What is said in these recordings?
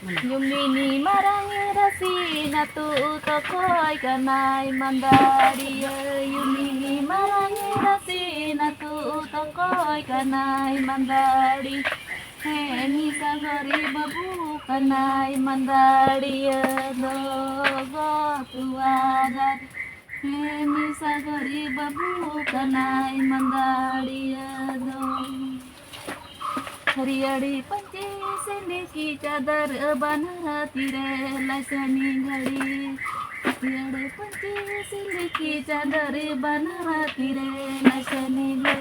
Yumini marangirasi natuto koy kanay mandariya. Yumini marangirasi natuto koy kanay mandari. Hemi sagari babu kanay mandariya dogo tuadat. Hemi sagari babu kanay mandariya dogo. हरियाड़ी पंची सिंधी की चादर बनाती रे लसनी घड़ी हरियाड़ी पंची सिंधी की चादर बनाती रे लसनी घड़ी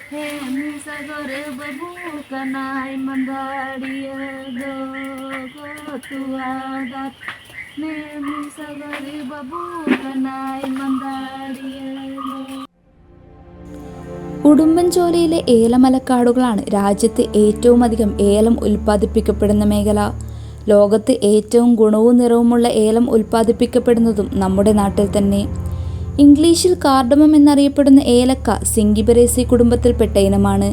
हे मिसगर बबू कनाई मंदाड़िया दो गो तुआदात ने मिसगर बबू कनाई मंदाड़िया दो. ഉടുമ്പൻചോലയിലെ ഏലമലക്കാടുകളാണ് രാജ്യത്ത് ഏറ്റവുമധികം ഏലം ഉൽപ്പാദിപ്പിക്കപ്പെടുന്ന മേഖല. ലോകത്ത് ഏറ്റവും ഗുണവും നിറവുമുള്ള ഏലം ഉൽപ്പാദിപ്പിക്കപ്പെടുന്നതും നമ്മുടെ നാട്ടിൽ തന്നെ. ഇംഗ്ലീഷിൽ കാർഡമം എന്നറിയപ്പെടുന്ന ഏലക്ക സിംഗിബറേസി കുടുംബത്തിൽപ്പെട്ട ഇനമാണ്.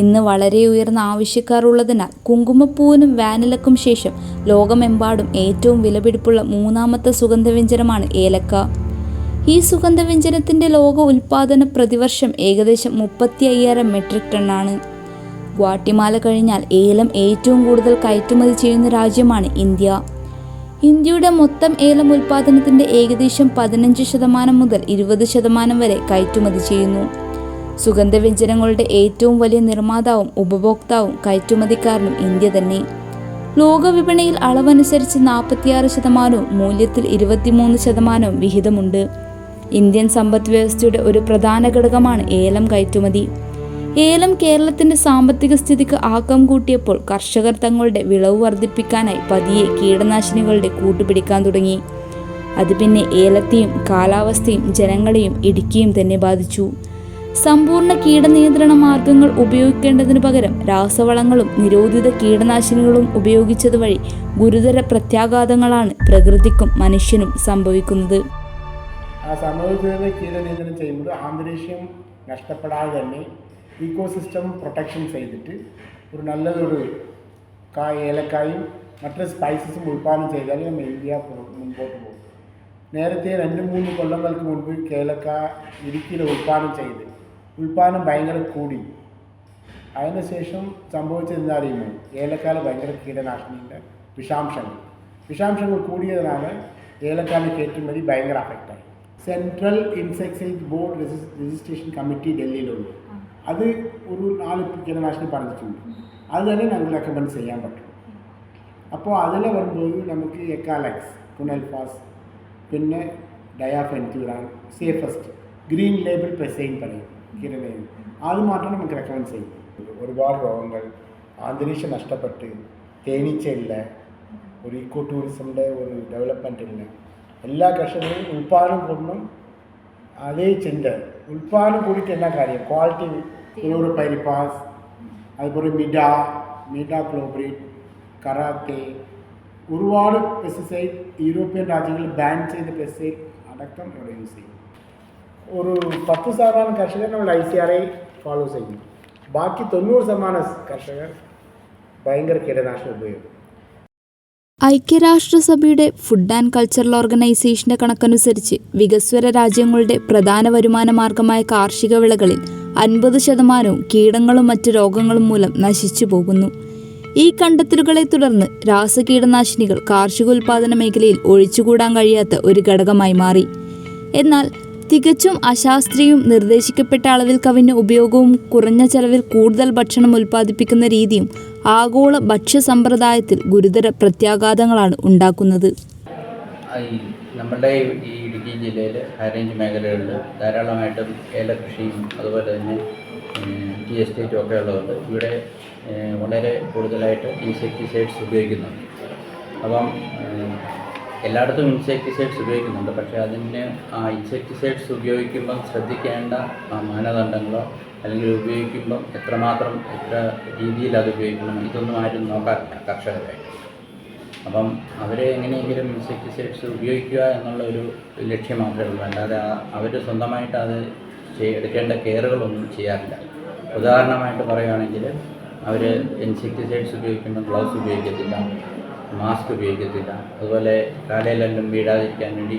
ഇന്ന് വളരെ ഉയർന്ന ആവശ്യക്കാർ ഉള്ളതിനാൽ കുങ്കുമപ്പൂവിനും വാനിലക്കും ശേഷം ലോകമെമ്പാടും ഏറ്റവും വിലപിടിപ്പുള്ള മൂന്നാമത്തെ സുഗന്ധവ്യഞ്ജനമാണ് ഏലക്ക. ഈ സുഗന്ധവ്യഞ്ജനത്തിൻ്റെ ലോക ഉൽപ്പാദന പ്രതിവർഷം ഏകദേശം 35,000 മെട്രിക് ടണ്ണാണ്. ഗ്വാട്ടിമാല കഴിഞ്ഞാൽ ഏലം ഏറ്റവും കൂടുതൽ കയറ്റുമതി ചെയ്യുന്ന രാജ്യമാണ് ഇന്ത്യ. ഇന്ത്യയുടെ മൊത്തം ഏലം ഉൽപ്പാദനത്തിൻ്റെ ഏകദേശം 15% മുതൽ 20% വരെ കയറ്റുമതി ചെയ്യുന്നു. സുഗന്ധവ്യഞ്ജനങ്ങളുടെ ഏറ്റവും വലിയ നിർമ്മാതാവും ഉപഭോക്താവും കയറ്റുമതിക്കാരനും ഇന്ത്യ തന്നെ. ലോകവിപണിയിൽ അളവനുസരിച്ച് 46%, മൂല്യത്തിൽ 23% വിഹിതമുണ്ട്. ഇന്ത്യൻ സമ്പദ് വ്യവസ്ഥയുടെ ഒരു പ്രധാന ഘടകമാണ് ഏലം കയറ്റുമതി. ഏലം കേരളത്തിൻ്റെ സാമ്പത്തിക സ്ഥിതിക്ക് ആക്കം കൂട്ടിയപ്പോൾ കർഷകർ തങ്ങളുടെ വിളവ് വർദ്ധിപ്പിക്കാനായി പതിയെ കീടനാശിനികളുടെ കൂട്ടുപിടിക്കാൻ തുടങ്ങി. അത് പിന്നെ ഏലത്തെയും കാലാവസ്ഥയും ജനങ്ങളെയും ഇടുക്കിയും തന്നെ ബാധിച്ചു. സമ്പൂർണ്ണ കീടനിയന്ത്രണ മാർഗങ്ങൾ ഉപയോഗിക്കേണ്ടതിനു പകരം രാസവളങ്ങളും നിരോധിത കീടനാശിനികളും ഉപയോഗിച്ചത് വഴി ഗുരുതര പ്രത്യാഘാതങ്ങളാണ് പ്രകൃതിക്കും മനുഷ്യനും സംഭവിക്കുന്നത്. ആ സമൂഹത്തിൽ കീടനിയന്ത്രണം ചെയ്യുമ്പോൾ അന്തരീക്ഷം നഷ്ടപ്പെടാതെ തന്നെ ഈക്കോസിസ്റ്റം പ്രൊട്ടക്ഷൻ ചെയ്തിട്ട് ഒരു നല്ലതൊരു ഏലക്കായും മറ്റു സ്പൈസസും ഉൽപ്പാദനം ചെയ്താൽ നമ്മൾ ഇന്ത്യ മുമ്പോട്ട് പോകും. നേരത്തെ 2-3 കൊല്ലങ്ങൾക്ക് മുൻപ് ഏലക്ക ഇടുക്കിയിൽ ഉൽപ്പാദനം ഭയങ്കര കൂടി. അതിനുശേഷം സംഭവിച്ചത് എന്താ അറിയുമോ? ഏലക്കാല ഭയങ്കര കീടനാശിനിയുടെ വിഷാംശങ്ങൾ കൂടിയതിനാണ് ഏലക്കാല കയറ്റുമതി ഭയങ്കര അഫക്റ്റായി. Central insecticide board registration committee ഡൽഹിയിലുണ്ട്. അത് ഒരു 4 കീടനാശിനി പറഞ്ഞിട്ടുണ്ട്. അത് തന്നെ ഞങ്ങൾ റെക്കമെൻഡ് ചെയ്യാൻ പറ്റും. അപ്പോൾ അതിൽ വരുമ്പോൾ നമുക്ക് എക്കാലക്സ്, കുനൽഫാസ്, പിന്നെ ഡയാഫെൻറ്റ്യൂറാൻ, സേഫസ്റ്റ് ഗ്രീൻ ലേബിൾ പെസൈൻ പറയും കീടനാശിനി. അത് മാത്രം നമുക്ക് റെക്കമെൻഡ് ചെയ്യും. ഒരുപാട് രോഗങ്ങൾ, അന്തരീക്ഷം നഷ്ടപ്പെട്ട് തേനീച്ചയില്ല, ഒരു ഇക്കോ ടൂറിസമിൻ്റെ ഒരു ഡെവലപ്മെൻ്റ് ഇല്ല. എല്ലാ കർഷകരും ഉൽപ്പാദനം കൂടണം. അതേ ചിന്ത ഉൽപ്പാദനം കൂടിയിട്ട് എന്നാ കാര്യം? ക്വാളിറ്റി ഒരു പരിപ്പാസ്, അതുപോലെ മിഡ ക്ലോബ്രിഡ്, കറാത്തെ, ഒരുപാട് പെസ്റ്റിസൈഡ് യൂറോപ്യൻ രാജ്യങ്ങളിൽ ബാൻ ചെയ്ത പെസ്റ്റിസൈഡ് അടക്കം ഇവിടെ യൂസ് ചെയ്യും. ഒരു 10% കർഷകർ നമ്മൾ ICRA ഫോളോ ചെയ്യും. ബാക്കി 90% കർഷകർ ഭയങ്കര കീടനാശിനി ഉപയോഗിക്കും. ഐക്യരാഷ്ട്രസഭയുടെ ഫുഡ് ആൻഡ് കൾച്ചറൽ ഓർഗനൈസേഷൻ്റെ കണക്കനുസരിച്ച് വികസ്വര രാജ്യങ്ങളുടെ പ്രധാന വരുമാന മാർഗമായ കാർഷിക വിളകളിൽ 50% കീടങ്ങളും മറ്റ് രോഗങ്ങളും മൂലം നശിച്ചു പോകുന്നു. ഈ കണ്ടെത്തലുകളെ തുടർന്ന് രാസകീടനാശിനികൾ കാർഷികോൽപാദന മേഖലയിൽ ഒഴിച്ചുകൂടാൻ കഴിയാത്ത ഒരു ഘടകമായി മാറി. എന്നാൽ തികച്ചും അശാസ്ത്രീയവും നിർദ്ദേശിക്കപ്പെട്ട അളവിൽ കവിഞ്ഞ ഉപയോഗവും കുറഞ്ഞ ചെലവിൽ കൂടുതൽ ഭക്ഷണം ഉൽപ്പാദിപ്പിക്കുന്ന രീതിയും ആഗോള ഭക്ഷ്യ സമ്പ്രദായത്തിൽ ഗുരുതര പ്രത്യാഘാതങ്ങളാണ് ഉണ്ടാക്കുന്നത്. നമ്മുടെ ഈ ഇടുക്കി ജില്ലയിൽ ഹൈറേഞ്ച് മേഖലകളിൽ ധാരാളമായിട്ടും ഏലകൃഷിയും അതുപോലെ തന്നെ ടീ എസ്റ്റേറ്റും ഒക്കെ ഉള്ളതുകൊണ്ട് ഇവിടെ വളരെ കൂടുതലായിട്ട് ഇൻസെക്ടിസൈഡ്സ് ഉപയോഗിക്കുന്നുണ്ട്. അപ്പം എല്ലായിടത്തും ഇൻസെക്ടിസൈഡ്സ് ഉപയോഗിക്കുന്നുണ്ട്. പക്ഷേ അതിന് ആ ഇൻസെക്ടിസൈഡ്സ് ഉപയോഗിക്കുമ്പം ശ്രദ്ധിക്കേണ്ട മാനദണ്ഡങ്ങളോ അല്ലെങ്കിൽ ഉപയോഗിക്കുമ്പം എത്ര രീതിയിൽ അത് ഉപയോഗിക്കണം, ഇതൊന്നും ആരും നോക്കാറില്ല കർഷകരായി. അപ്പം അവരെ എങ്ങനെയെങ്കിലും ഇൻസെക്ടിസൈഡ്സ് ഉപയോഗിക്കുക എന്നുള്ള ഒരു ലക്ഷ്യം മാത്രമേ ഉള്ളൂ. അല്ലാതെ അവർ സ്വന്തമായിട്ട് അത് എടുക്കേണ്ട കെയറുകളൊന്നും ചെയ്യാറില്ല. ഉദാഹരണമായിട്ട് പറയുകയാണെങ്കിൽ അവർ ഇൻസെക്ടിസൈഡ്സ് ഉപയോഗിക്കുമ്പോൾ ഗ്ലൗസ് ഉപയോഗിക്കത്തില്ല, മാസ്ക് ഉപയോഗിക്കത്തില്ല. അതുപോലെ കാലയിലെല്ലാം വീഴാതിരിക്കാൻ വേണ്ടി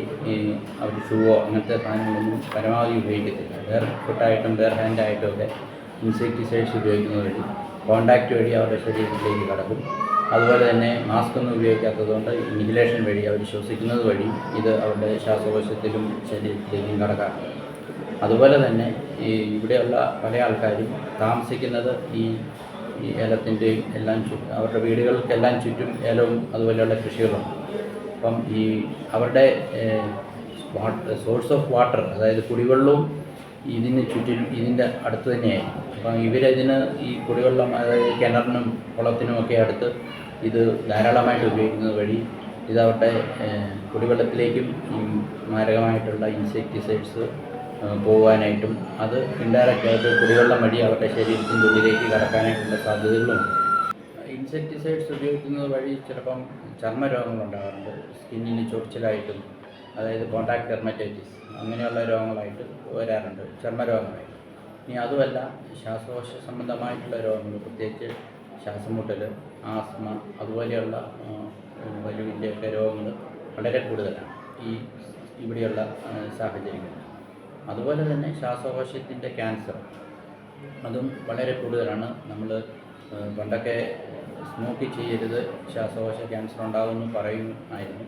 അവർ ഷൂവോ അങ്ങനത്തെ സാധനങ്ങളൊന്നും പരമാവധി ഉപയോഗിക്കത്തില്ല. ബെയർ ഫുട്ടായിട്ടും ബെയർ ഹാൻഡായിട്ടും ഒക്കെ ഇൻസെക്ടിസൈഡ്സ് ഉപയോഗിക്കുന്നത് വഴി കോണ്ടാക്റ്റ് വഴി അവരുടെ ശരീരത്തിലേക്ക് കടക്കും. അതുപോലെ തന്നെ മാസ്ക് ഒന്നും ഉപയോഗിക്കാത്തതുകൊണ്ട് ഇൻഹലേഷൻ വഴി അവർ ശ്വസിക്കുന്നത് വഴി ഇത് അവരുടെ ശ്വാസകോശത്തിലും ശരീരത്തിലേക്കും കടക്കാറുണ്ട്. അതുപോലെ തന്നെ ഇവിടെയുള്ള പല ആൾക്കാരും താമസിക്കുന്നത് ഈ ഏലത്തിൻ്റെയും എല്ലാം അവരുടെ വീടുകൾക്കെല്ലാം ചുറ്റും ഏലവും അതുപോലെയുള്ള കൃഷികളുണ്ട്. അപ്പം അവരുടെ സോഴ്സ് ഓഫ് വാട്ടർ, അതായത് കുടിവെള്ളവും ഇതിന് ചുറ്റിലും ഇതിൻ്റെ അടുത്ത് തന്നെയായിരിക്കും. അപ്പം ഇവരതിന് ഈ കുടിവെള്ളം, അതായത് കിണറിനും കുളത്തിനും ഒക്കെ അടുത്ത് ഇത് ധാരാളമായിട്ട് ഉപയോഗിക്കുന്നത് വഴി ഇതവരുടെ കുടിവെള്ളത്തിലേക്കും ഈ മാരകമായിട്ടുള്ള ഇൻസെക്ടിസൈഡ്സ് പോകാനായിട്ടും അത് ഇൻഡയറക്റ്റായിട്ട് കുടിവെള്ളം വഴി അവരുടെ ശരീരത്തിൻ്റെ ഉള്ളിലേക്ക് കടക്കാനായിട്ടുള്ള സാധ്യതകളുമുണ്ട്. ഇൻസെക്ടിസൈഡ്സ് ഉപയോഗിക്കുന്നത് വഴി ചിലപ്പം ചർമ്മരോഗങ്ങളുണ്ടാകാറുണ്ട്. സ്കിന്നിന് ചൊറിച്ചിലായിട്ടും, അതായത് കോണ്ടാക്ട് ഡെർമറ്റൈറ്റിസ് അങ്ങനെയുള്ള രോഗങ്ങളായിട്ട് വരാറുണ്ട്, ചർമ്മരോഗങ്ങളായിട്ട്. ഇനി അതുമല്ല, ശ്വാസകോശ സംബന്ധമായിട്ടുള്ള രോഗങ്ങൾ, പ്രത്യേകിച്ച് ശ്വാസമുട്ടൽ, ആസ്മ അതുപോലെയുള്ള വലിയ രോഗങ്ങൾ വളരെ കൂടുതലാണ് ഇവിടെയുള്ള സാഹചര്യങ്ങൾ. അതുപോലെ തന്നെ ശ്വാസകോശത്തിൻ്റെ ക്യാൻസർ അതും വളരെ കൂടുതലാണ്. നമ്മൾ പണ്ടൊക്കെ സ്മോക്ക് ചെയ്യരുത്, ശ്വാസകോശ ക്യാൻസർ ഉണ്ടാകുമെന്ന് പറയുമായിരുന്നു.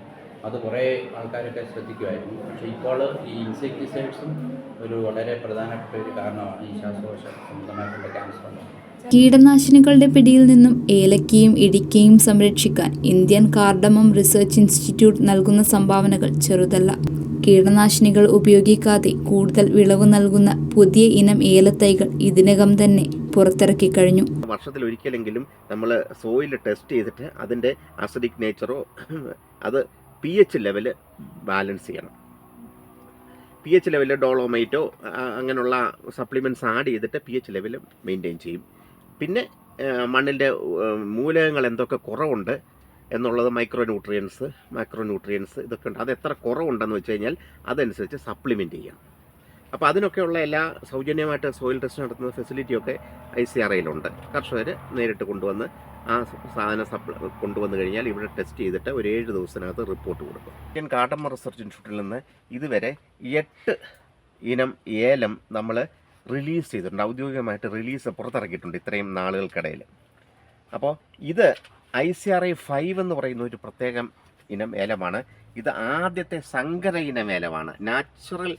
അത് കുറേ ആൾക്കാരൊക്കെ ശ്രദ്ധിക്കുമായിരുന്നു. പക്ഷേ ഇപ്പോൾ ഈ ഇൻസെക്ടിസൈഡ്സും ഒരു വളരെ പ്രധാനപ്പെട്ട ഒരു കാരണമാണ് ഈ ശ്വാസകോശ സംബന്ധമായിട്ടുള്ള ക്യാൻസർ ഉണ്ടാകുന്നത്. കീടനാശിനികളുടെ പിടിയിൽ നിന്നും ഏലക്കയും ഇടിക്കയും സംരക്ഷിക്കാൻ ഇന്ത്യൻ കാർഡമം റിസർച്ച് ഇൻസ്റ്റിറ്റ്യൂട്ട് നൽകുന്ന സംഭാവനകൾ ചെറുതല്ല. കീടനാശിനികൾ ഉപയോഗിക്കാതെ കൂടുതൽ വിളവ് നൽകുന്ന പുതിയ ഇനം ഏലത്തൈകൾ ഇതിനകം തന്നെ പുറത്തിറക്കി കഴിഞ്ഞു. വർഷത്തിൽ ഒരിക്കലെങ്കിലും നമ്മൾ സോയിൽ ടെസ്റ്റ് ചെയ്തിട്ട് അതിൻ്റെ അസിഡിക് നേച്ചറോ അത് pH ലെവല് ബാലൻസ് ചെയ്യണം. pH ലെവലിൽ ഡോളോമൈറ്റോ അങ്ങനെയുള്ള സപ്ലിമെൻറ്റ്സ് ആഡ് ചെയ്തിട്ട് pH ലെവൽ മെയിൻറ്റെയിൻ ചെയ്യും. പിന്നെ മണ്ണിൻ്റെ മൂലകങ്ങൾ എന്തൊക്കെ കുറവുണ്ട് എന്നുള്ളത് മൈക്രോ ന്യൂട്രിയൻസ് ഇതൊക്കെ ഉണ്ട്. അത് എത്ര കുറവുണ്ടെന്ന് വെച്ച് കഴിഞ്ഞാൽ അതനുസരിച്ച് സപ്ലിമെൻറ്റ് ചെയ്യാം. അപ്പോൾ അതിനൊക്കെയുള്ള എല്ലാ സൗജന്യമായിട്ട് സോയിൽ ടെസ്റ്റ് നടത്തുന്ന ഫെസിലിറ്റിയൊക്കെ ICRAയിലുണ്ട്. കർഷകർ നേരിട്ട് കൊണ്ടുവന്ന് ആ സാധനം കൊണ്ടുവന്ന് കഴിഞ്ഞാൽ ഇവിടെ ടെസ്റ്റ് ചെയ്തിട്ട് ഒരു 7 ദിവസത്തിനകത്ത് റിപ്പോർട്ട് കൊടുക്കും. ഇന്ത്യൻ കാർഡമം റിസർച്ച് ഇൻസ്റ്റിറ്റ്യൂട്ടിൽ നിന്ന് ഇതുവരെ 8 ഇനം ഏലം നമ്മൾ റിലീസ് ചെയ്തിട്ടുണ്ട്, ഔദ്യോഗികമായിട്ട് റിലീസ് പുറത്തിറക്കിയിട്ടുണ്ട് ഇത്രയും നാളുകൾക്കിടയിൽ. അപ്പോൾ ഇത് ICRA 5 എന്ന് പറയുന്ന ഒരു പ്രത്യേകം ഇനം ഏലമാണ്. ഇത് ആദ്യത്തെ സങ്കര ഇനം ഏലമാണ്. നാച്ചുറൽ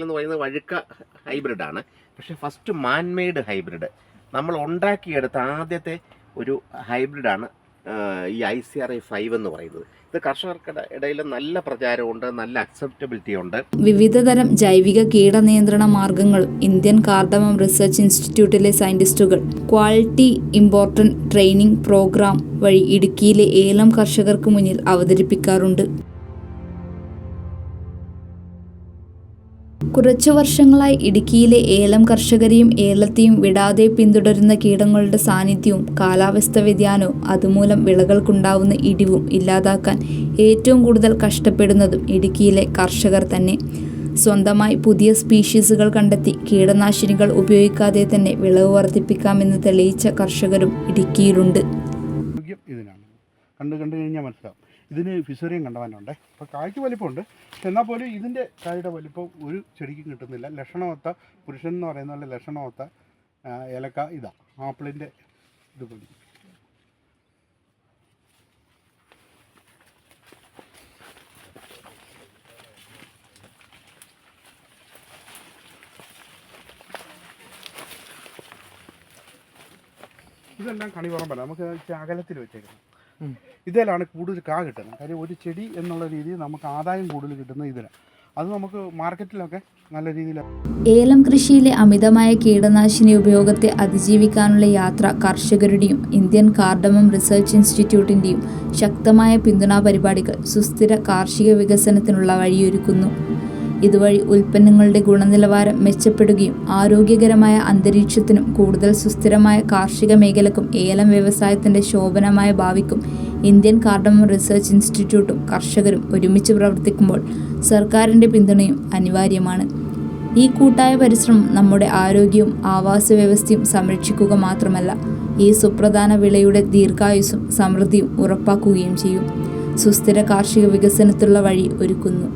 എന്ന് പറയുന്നത് വഴുക്ക ഹൈബ്രിഡാണ്. പക്ഷേ ഫസ്റ്റ് മാൻമെയ്ഡ് ഹൈബ്രിഡ് നമ്മൾ ഉണ്ടാക്കിയെടുത്ത ആദ്യത്തെ ഒരു ഹൈബ്രിഡാണ് ഈ ICRA 5 എന്ന് പറയുന്നത്. ഇത് കർഷകർക്കിടെ ഇടയിൽ നല്ല പ്രചാരമുണ്ട്, നല്ല അക്സെപ്റ്റബിലിറ്റി ഉണ്ട്. വിവിധതരം ജൈവിക കീടനിയന്ത്രണ മാർഗങ്ങളും ഇന്ത്യൻ കാർഡമം റിസർച്ച് ഇൻസ്റ്റിറ്റ്യൂട്ടിലെ സയന്റിസ്റ്റുകൾ ക്വാളിറ്റി ഇമ്പോർട്ടന്റ് ട്രെയിനിങ് പ്രോഗ്രാം വഴി ഇടുക്കിയിലെ ഏലം കർഷകർക്ക് മുന്നിൽ അവതരിപ്പിക്കാറുണ്ട്. കുറച്ചു വർഷങ്ങളായി ഇടുക്കിയിലെ ഏലം കർഷകരെയും ഏലത്തെയും വിടാതെ പിന്തുടരുന്ന കീടങ്ങളുടെ സാന്നിധ്യവും കാലാവസ്ഥ വ്യതിയാനവും അതുമൂലം വിളകൾക്കുണ്ടാവുന്ന ഇടിവും ഇല്ലാതാക്കാൻ ഏറ്റവും കൂടുതൽ കഷ്ടപ്പെടുന്നതും ഇടുക്കിയിലെ കർഷകർ തന്നെ. സ്വന്തമായി പുതിയ സ്പീഷീസുകൾ കണ്ടെത്തി കീടനാശിനികൾ ഉപയോഗിക്കാതെ തന്നെ വിളവ് വർദ്ധിപ്പിക്കാമെന്ന് തെളിയിച്ച കർഷകരും ഇടുക്കിയിലുണ്ട്. ഇതിനാണ് കണ്ടു കഴിഞ്ഞാൽ മനസ്സിലാവും. ഇതിന് ഫിസോറിയം കണ്ടവാനുണ്ട്. അപ്പോൾ കായ്ക്ക് വലിപ്പമുണ്ട്, എന്നാൽ പോലും ഇതിൻ്റെ കായുടെ വലിപ്പം ഒരു ചെടിക്കും കിട്ടുന്നില്ല. ലക്ഷണമൊത്ത പുരുഷൻ എന്ന് പറയുന്ന പോലെ ലക്ഷണമൊത്ത ഏലക്ക ഇതാ ആപ്പിളിൻ്റെ ഇത് പോലെ. ഇതെല്ലാം കണിപറമ്പല്ല, നമുക്ക് അകലത്തിൽ വെച്ചേക്കുന്നത്. ഇതിലാണ് കൂടുതൽ കാ കിട്ടുന്നത്. കാര്യം ഒരു ചെടി എന്നുള്ള രീതിയിൽ നമുക്ക് ആദായം കൂടുതൽ കിട്ടുന്നത് ഇതിലാണ്. അത് നമുക്ക് മാർക്കറ്റിലൊക്കെ നല്ല രീതിയിൽ. ഏലം കൃഷിയിലെ അമിതമായ കീടനാശിനി ഉപയോഗത്തെ അതിജീവിക്കാനുള്ള യാത്ര കർഷകരുടെയും ഇന്ത്യൻ കാർഡമം റിസർച്ച് ഇൻസ്റ്റിറ്റ്യൂട്ടിൻ്റെയും ശക്തമായ പിന്തുണാ പരിപാടികൾ സുസ്ഥിര കാർഷിക വികസനത്തിനുള്ള വഴിയൊരുക്കുന്നു. ഇതുവഴി ഉൽപ്പന്നങ്ങളുടെ ഗുണനിലവാരം മെച്ചപ്പെടുകയും ആരോഗ്യകരമായ അന്തരീക്ഷത്തിനും കൂടുതൽ സുസ്ഥിരമായ കാർഷിക മേഖലക്കും ഏലം വ്യവസായത്തിൻ്റെ ശോഭനമായ ഭാവിക്കും ഇന്ത്യൻ കാർഡമം റിസർച്ച് ഇൻസ്റ്റിറ്റ്യൂട്ടും കർഷകരും ഒരുമിച്ച് പ്രവർത്തിക്കുമ്പോൾ സർക്കാരിൻ്റെ പിന്തുണയും അനിവാര്യമാണ്. ഈ കൂട്ടായ പരിശ്രമം നമ്മുടെ ആരോഗ്യവും ആവാസ വ്യവസ്ഥയും സംരക്ഷിക്കുക മാത്രമല്ല, ഈ സുപ്രധാന വിളയുടെ ദീർഘായുസ്സും സമൃദ്ധിയും ഉറപ്പാക്കുകയും ചെയ്യും. സുസ്ഥിര കാർഷിക വികസനത്തിലുള്ള വഴി ഒരുക്കുന്നു.